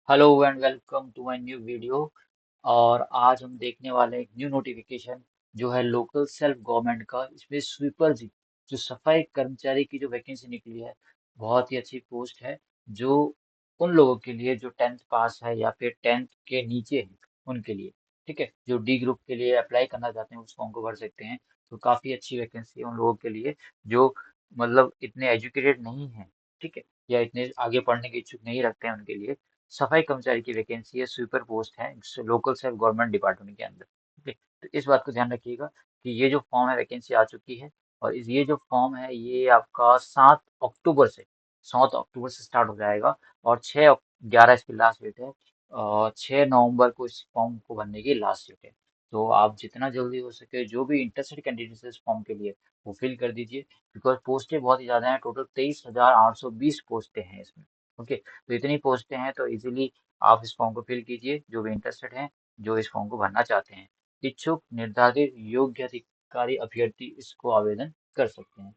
Hello and welcome to my new video. और आज हम देखने वाले हैं एक न्यू नोटिफिकेशन जो है लोकल सेल्फ गवर्नमेंट का। इसमें स्वीपर जी जो सफाई कर्मचारी की जो वैकेंसी निकली है, बहुत ही अच्छी पोस्ट है। जो उन लोगों के लिए जो 10th पास है या फिर 10th के नीचे है उनके लिए, ठीक है, जो डी ग्रुप के लिए अप्लाई करना चाहते हैं उस फॉर्म को भर सकते हैं। तो काफ़ी अच्छी वैकेंसी है उन लोगों के लिए जो मतलब इतने एजुकेटेड नहीं है, ठीक है, या इतने आगे पढ़ने की इच्छुक नहीं रखते हैं। उनके लिए सफाई कर्मचारी की वैकेंसी है, स्वीपर पोस्ट है लोकल सेल्फ गवर्नमेंट डिपार्टमेंट के अंदर। ठीक है, तो इस बात को ध्यान रखिएगा कि ये जो फॉर्म है वैकेंसी आ चुकी है। और ये जो फॉर्म है ये आपका 7 अक्टूबर से स्टार्ट हो जाएगा। और 6-11 इसकी लास्ट डेट है। और 6 नवंबर को इस फॉर्म को भरने की लास्ट डेट है। तो आप जितना जल्दी हो सके जो भी इंटरेस्टेड कैंडिडेट्स है इस फॉर्म के लिए वो फिल कर दीजिए, बिकॉज पोस्टें बहुत ही ज़्यादा हैं। टोटल 23,820 पोस्टें हैं इसमें। ओके, तो इतनी पोस्टें हैं तो इजीली आप इस फॉर्म को फिल कीजिए जो भी इंटरेस्टेड हैं, जो इस फॉर्म को भरना चाहते हैं। इच्छुक निर्धारित योग्य अधिकारी अभ्यर्थी इसको आवेदन कर सकते हैं।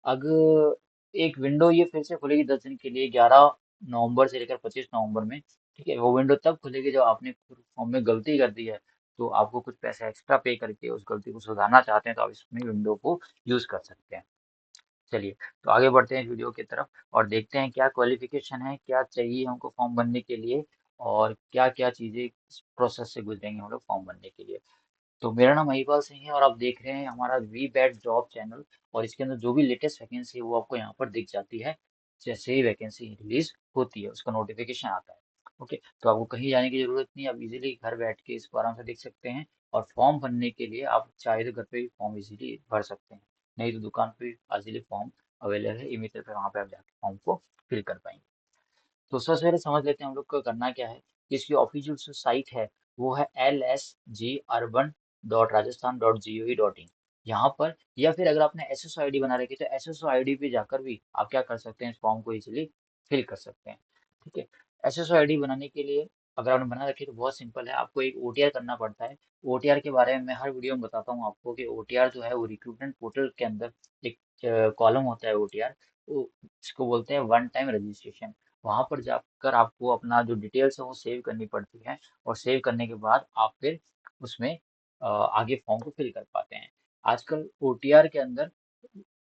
अगर एक विंडो ये फिर से खुलेगी 10 दिन के लिए, 11 नवंबर से लेकर 25 नवंबर में। ठीक है, वो विंडो तब खुलेगी जब आपने फॉर्म में गलती कर दी है, तो आपको कुछ पैसे एक्स्ट्रा पे करके उस गलती को सुधारना चाहते हैं तो आप इसमें विंडो को यूज कर सकते हैं। चलिए, तो आगे बढ़ते हैं इस वीडियो की तरफ और देखते हैं क्या क्वालिफिकेशन है, क्या चाहिए हमको फॉर्म भरने के लिए, और क्या क्या चीज़ें इस प्रोसेस से गुजरेंगे हम लोग फॉर्म भरने के लिए। तो मेरा नाम महिपाल सिंह है और आप देख रहे हैं हमारा वी बैट जॉब चैनल। और इसके अंदर जो भी लेटेस्ट वैकेंसी है वो आपको यहाँ पर दिख जाती है। जैसे ही वैकेंसी रिलीज होती है उसका नोटिफिकेशन आता है। ओके, तो आपको कहीं जाने की जरूरत नहीं, आप इजीली घर बैठ के इसको आराम से देख सकते हैं। और फॉर्म भरने के लिए आप चाहे तो घर पे भी फॉर्म इजीली भर सकते हैं, नहीं तो दुकान पे इजीली फॉर्म अवेलेबल है, ई मित्र पे, वहाँ पे आप जाके फॉर्म को फिल कर पाएंगे। तो सबसे पहले समझ लेते हैं हम लोग को करना क्या है। इसकी ऑफिशियल जो साइट है वो है lsgarban.rajasthan.gov.in। यहाँ पर, या फिर अगर आपने एसएसओ आईडी बना रखी है तो एसएसओ आईडी पे जाकर भी आप क्या कर सकते हैं, इस फॉर्म को इजीली फिल कर सकते हैं। ठीक है, एसएसओ आईडी बनाने के लिए अगर आपने बना रखी है तो बहुत सिंपल है, आपको एक ओटीआर करना पड़ता है। ओटीआर के बारे में मैं हर वीडियो में बताता हूँ आपको कि ओटीआर जो है वो रिक्रूटमेंट पोर्टल के अंदर एक कॉलम होता है ओटीआर। वो इसको बोलते हैं वन टाइम रजिस्ट्रेशन। वहां पर जाकर आपको अपना जो डिटेल्स है वो सेव करनी पड़ती है। और सेव करने के बाद आप फिर उसमें आगे फॉर्म को फिल कर पाते हैं। आजकल ओटीआर के अंदर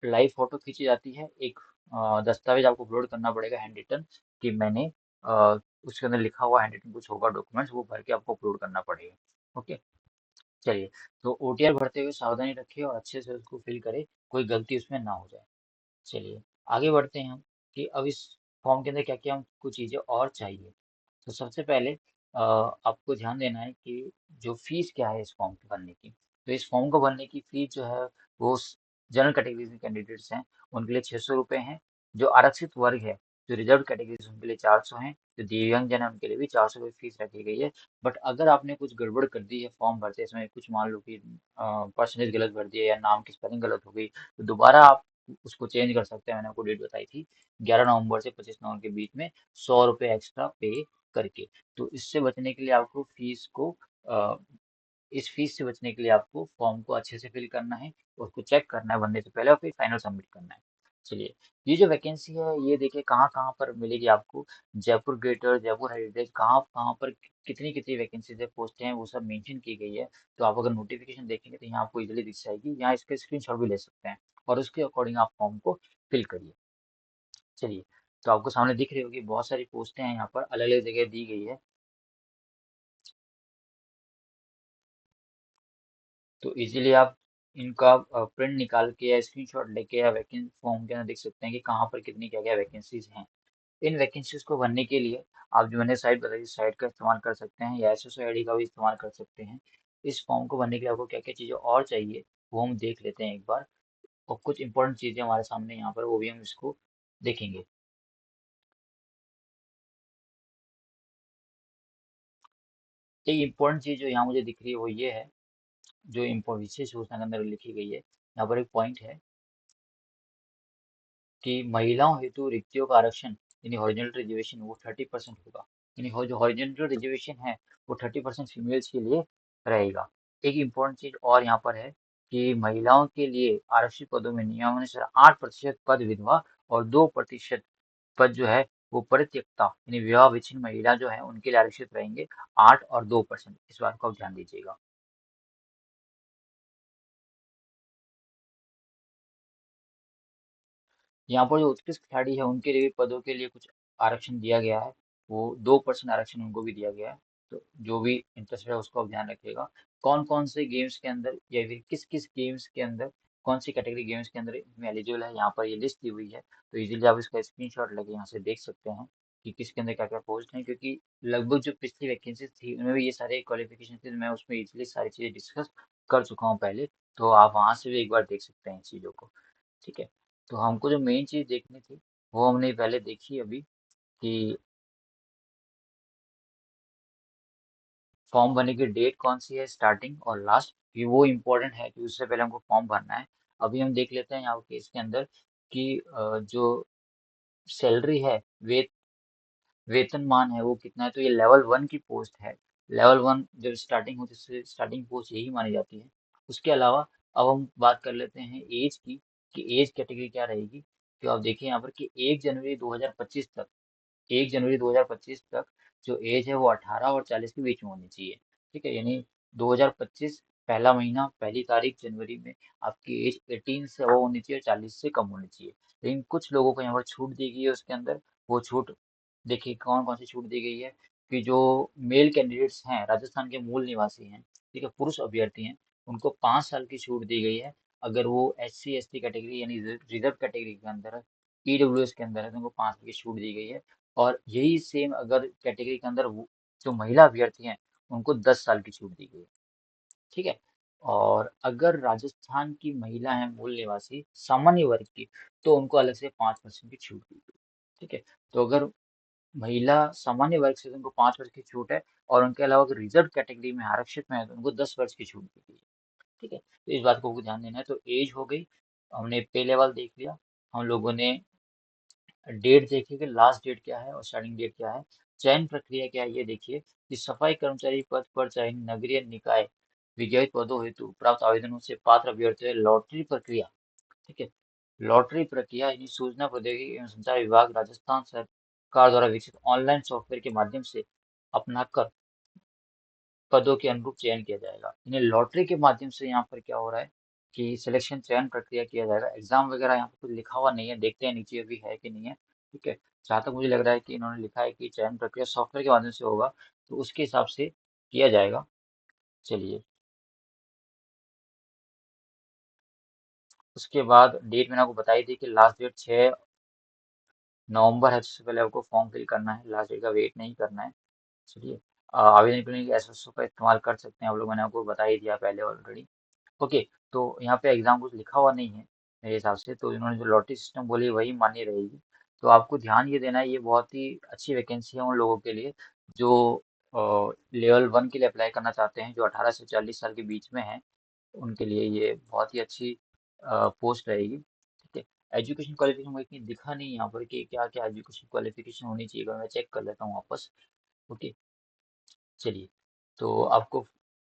लाइव फोटो खींची जाती है, एक दस्तावेज आपको अपलोड करना पड़ेगा हैंड रिटन, कि मैंने उसके अंदर लिखा हुआ हैंड रिटन कुछ होगा डॉक्यूमेंट्स, वो भर के आपको अपलोड करना पड़ेगा। ओके, चलिए, तो ओटीआर भरते हुए सावधानी रखिए और अच्छे से उसको फिल करें, कोई गलती उसमें ना हो जाए। चलिए, आगे बढ़ते हैं हम कि अब इस फॉर्म के अंदर क्या क्या हमको चीज़ें और चाहिए। तो सबसे पहले आपको ध्यान देना है कि जो फीस क्या है इस फॉर्म को भरने की। तो इस फॉर्म को भरने की फीस जो है वो जनरल कैटेगरी के कैंडिडेट्स हैं उनके लिए 600 रुपये हैं। जो आरक्षित वर्ग है, जो रिजर्व कैटेगरी उनके लिए 400 हैं। जो दिव्यांगजन है उनके लिए भी 400 रुपये फीस रखी गई है। बट अगर आपने कुछ गड़बड़ कर दी है फॉर्म भरते समय, कुछ मान लो कि परसेंटेज गलत भर दिया या नाम की स्पेलिंग गलत हो गई, तो दोबारा आप उसको चेंज कर सकते हैं। मैंने आपको डेट बताई थी 11 नवंबर से 25 नवंबर के बीच में, 100 रुपये एक्स्ट्रा पे करके। तो इससे बचने के लिए आपको फीस को अ, इस फीस से बचने के लिए आपको फॉर्म को अच्छे से फिल करना है, उसको चेक करना है भरने से पहले और फिर फाइनल सबमिट करना है। चलिए, ये जो वैकेंसी है ये देखिए कहाँ कहाँ पर मिलेगी आपको। जयपुर ग्रेटर, जयपुर हेरिटेज, कहाँ कहाँ पर कितनी कितनी वैकेंसीज है, पोस्टें हैं, वो सब मेंशन की गई है। तो आप अगर नोटिफिकेशन देखेंगे तो यहाँ आपको इजीली दिख जाएगी, यहाँ इसके स्क्रीनशॉट भी ले सकते हैं और उसके अकॉर्डिंग आप फॉर्म को फिल करिए। चलिए, तो आपको सामने दिख रही होगी बहुत सारी पोस्टें हैं, यहाँ पर अलग अलग जगह दी गई है। तो इजीली आप इनका प्रिंट निकाल के या स्क्रीनशॉट लेके या वैकेंसी फॉर्म के अंदर देख सकते हैं कि कहाँ पर कितनी क्या क्या वैकेंसीज हैं। इन वैकेंसीज को भरने के लिए आप जो मैंने साइट बताई साइट का इस्तेमाल कर सकते हैं या एसएसओ आईडी का भी इस्तेमाल कर सकते हैं। इस फॉर्म को भरने के लिए आपको क्या क्या चीज़ें और चाहिए वो हम देख लेते हैं एक बार। और कुछ इंपॉर्टेंट चीज़ें हमारे सामने यहाँ पर वो भी हम इसको देखेंगे। एक इम्पोर्टेंट चीज़ जो यहाँ मुझे दिख रही है वो ये है, जो इम्पोर्ट विशेष सूचना के अंदर लिखी गई है, यहाँ पर एक पॉइंट है कि महिलाओं हेतु रिक्तियों का आरक्षण यानी हॉरिजॉन्टल रिजर्वेशन वो 30% होगा। यानी जो हॉरिजॉन्टल रिजर्वेशन है वो 30% फीमेल्स के लिए रहेगा। एक इम्पोर्टेंट चीज और यहाँ पर है कि महिलाओं के लिए आरक्षित पदों में नियमानुसार 8% पद विधवा और 2% पद जो है वो परित्यक्ता यानी विवाह विच्छिन्न महिला जो है उनके लिए आरक्षित रहेंगे 8 और 2%। इस बात को आप ध्यान दीजिएगा। यहाँ पर जो उत्कृष्ट खिलाड़ी है उनके लिए भी पदों के लिए कुछ आरक्षण दिया गया है। वो 2% आरक्षण उनको भी दिया गया है। तो जो भी इंटरेस्ट है उसको आप ध्यान रखिएगा। कौन कौन से गेम्स के अंदर या फिर किस किस गेम्स के अंदर कौन सी कैटेगरी गेम्स के अंदर में एलिजिबल है, यहाँ पर ये लिस्ट दी हुई है। तो इजीली आप इसका स्क्रीनशॉट लेके यहाँ से देख सकते हैं कि किसके अंदर क्या क्या पोस्ट हैं, क्योंकि लगभग जो पिछली वैकेंसी थी उनमें भी ये सारे क्वालिफिकेशन थे। तो मैं उसमें इजीली सारी चीज़ें डिस्कस कर चुका हूँ पहले। तो आप वहाँ से भी एक बार देख सकते हैं इन चीज़ों को। ठीक है। तो हमको जो मेन चीज देखनी थी वो हमने पहले देखी अभी कि फॉर्म भरने की डेट कौन सी है, स्टार्टिंग और लास्ट। ये वो इम्पोर्टेंट है कि उससे पहले हमको फॉर्म भरना है। अभी हम देख लेते हैं यहाँ केस के अंदर कि जो सैलरी है, वेतनमान है वो कितना है। तो ये लेवल 1 की पोस्ट है। लेवल 1 जब स्टार्टिंग होती है स्टार्टिंग पोस्ट यही मानी जाती है। उसके अलावा अब हम बात कर लेते हैं एज की कि एज कैटेगरी क्या रहेगी। तो आप देखिए यहाँ पर कि 1 जनवरी 2025 तक 1 जनवरी 2025 तक जो एज है वो 18 और 40 के बीच में होनी चाहिए। ठीक है, यानी 2025 पहला महीना पहली तारीख जनवरी में आपकी एज 18 से वो होनी चाहिए, 40 से कम होनी चाहिए। लेकिन कुछ लोगों को यहाँ पर छूट दी गई है उसके अंदर। वो छूट देखिए कौन कौन सी छूट दी गई है कि जो मेल कैंडिडेट्स हैं, राजस्थान के मूल निवासी हैं, ठीक है, पुरुष अभ्यर्थी हैं, उनको 5 साल की छूट दी गई है। अगर वो SC ST कैटेगरी यानी रिजर्व कैटेगरी के अंदर है, EWS के अंदर है, तो उनको 5 साल की छूट दी गई है। और यही सेम अगर कैटेगरी के अंदर जो महिला अभ्यर्थी हैं उनको 10 साल की छूट दी गई है। ठीक है। और अगर राजस्थान की महिला है मूल निवासी सामान्य वर्ग की, तो उनको अलग से 5% की छूट दी गई। ठीक है। तो अगर महिला सामान्य वर्ग से तो उनको 5 वर्ष की छूट है, और उनके अलावा अगर रिजर्व कैटेगरी में आरक्षित में है तो उनको 10 वर्ष की छूट दी गई है। ठीक है, तो इस बात को ध्यान देना है। तो एज हो गई, हमने पे लेवल देख लिया, हम लोगों ने डेट देखिए कि लास्ट डेट क्या है और स्टार्टिंग डेट क्या है। चयन प्रक्रिया क्या है ये देखिए कि सफाई कर्मचारी पद पर चाहे नगरीय निकाय विज्ञापित पदों हेतु प्राप्त आवेदनों से पात्र अभ्यर्थियों लॉटरी प्रक्रिया। ठीक है, लॉटरी प्रक्रिया यानी सूचना प्रौद्योगिकी एवं संचार विभाग राजस्थान सरकार द्वारा विकसित ऑनलाइन सॉफ्टवेयर के माध्यम से अपनाकर पदों के अनुरूप चयन किया जाएगा। यानी लॉटरी के माध्यम से यहाँ पर क्या हो रहा है कि सिलेक्शन चयन प्रक्रिया किया जाएगा। एग्जाम वगैरह यहाँ पर कुछ लिखा हुआ नहीं है, देखते हैं नीचे अभी है कि नहीं है। ठीक है, जहाँ तक मुझे लग रहा है कि इन्होंने लिखा है कि चयन प्रक्रिया सॉफ्टवेयर के माध्यम से होगा, तो उसके हिसाब से किया जाएगा। चलिए, उसके बाद डेट मैंने आपको बताई थी कि लास्ट डेट 6 नवंबर है। उससे पहले आपको फॉर्म फिल करना है, लास्ट डेट का वेट नहीं करना है। चलिए, आवेदन करने के लिए SSO का इस्तेमाल कर सकते हैं आप लोग, मैंने आपको बता ही दिया पहले ऑलरेडी। ओके। तो यहाँ पे एग्जाम कुछ लिखा हुआ नहीं है मेरे हिसाब से, तो इन्होंने जो लॉटरी सिस्टम बोली वही मान्य रहेगी। तो आपको ध्यान ये देना है, ये बहुत ही अच्छी वैकेंसी है उन लोगों के लिए जो लेवल 1 के लिए अप्लाई करना चाहते हैं, जो 18 से 40 साल के बीच में है। उनके लिए ये बहुत ही अच्छी पोस्ट रहेगी। ठीक है। एजुकेशन क्वालिफिकेशन में इतनी दिखा नहीं यहाँ पर कि क्या क्या एजुकेशन क्वालिफिकेशन होनी चाहिए, मैं चेक कर लेता हूँ वापस। ओके। चलिए, तो आपको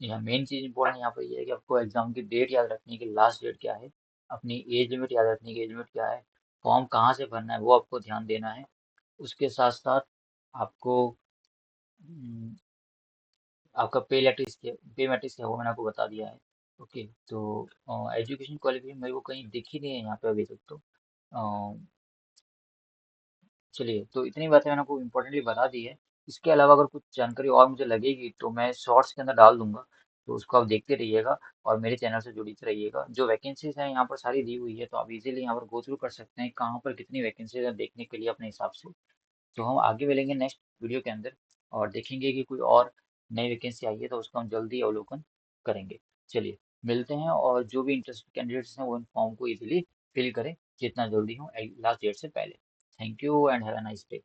यहाँ मेन चीज़ इंपॉर्टेंट यहाँ पर ये है कि आपको एग्जाम की डेट याद रखनी है कि लास्ट डेट क्या है, अपनी एज लिमिट याद रखनी है कि एज लिमिट क्या है, फॉर्म कहाँ से भरना है वो आपको ध्यान देना है। उसके साथ साथ आपको हम्म, आपका पे मैट्रिक्स क्या है वो मैंने आपको बता दिया है। ओके। तो एजुकेशन क्वालिफिकेशन मेरे को कहीं दिख ही नहीं है यहाँ पे अभी तक तो। चलिए, तो इतनी बातें मैंने आपको इम्पोर्टेंटली बता दी है। इसके अलावा अगर कुछ जानकारी और मुझे लगेगी तो मैं शॉर्ट्स के अंदर डाल दूंगा, तो उसको आप देखते रहिएगा और मेरे चैनल से जुड़ते रहिएगा। जो वैकेंसीज हैं यहाँ पर सारी दी हुई है, तो आप इजीली यहाँ पर गो थ्रू कर सकते हैं कहाँ पर कितनी वैकेंसीज है देखने के लिए अपने हिसाब से। तो हम आगे मिलेंगे नेक्स्ट वीडियो के अंदर और देखेंगे कि कोई और नई वैकेंसी आई है तो उसका हम जल्दी अवलोकन करेंगे। चलिए, मिलते हैं, और जो भी इंटरेस्टेड कैंडिडेट्स हैं वो इन फॉर्म को इजीली फिल करें जितना जल्दी हो लास्ट डेट से पहले। Thank you and have a nice day.